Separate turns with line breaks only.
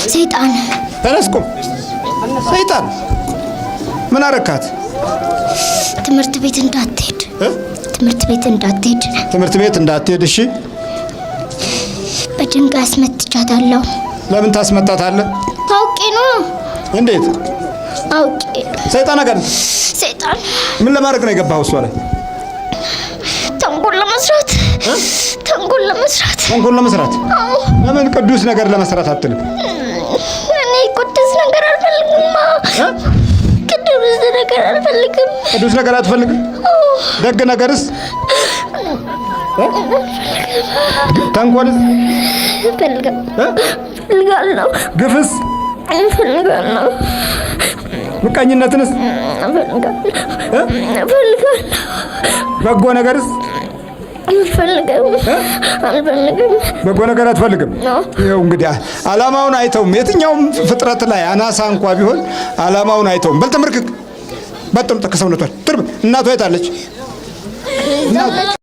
ሰይጣን
ተነስቁም ሰይጣን ምን አረካት?
ትምህርት ቤት እንዳትሄድ
ትምህርት ቤት እንዳትሄድ። እሺ
በድንጋይ አስመትቻታለሁ።
ለምን ታስመታታለህ?
ታውቂ ነው።
እንዴት
አውቄ።
ሰይጣን ነገር
ሰይጣን
ምን ለማድረግ ነው የገባው? እሷ ላይ
ተንኮል ለመስራት።
አዎ። ለምን ቅዱስ ነገር ለመስራት አትልም?
እኔ ቅዱስ ነገር አልፈልግም። ቅዱስ ነገር አትፈልግም? ደግ ነገርስ? ተንኮልስ? እፈልጋለሁ።
ግፍስ?
እፈልጋለሁ።
ምቀኝነትንስ?
እፈልጋለሁ።
በጎ ነገርስ?
አልፈልግም።
በጎ ነገር አትፈልግም? ይኸው እንግዲህ ዓላማውን አይተውም። የትኛውም ፍጥረት ላይ አናሳ እንኳ ቢሆን ዓላማውን አይተውም። በል ተመርክክ። በጥም ተከሰውነቷል። እናቷ የት አለች?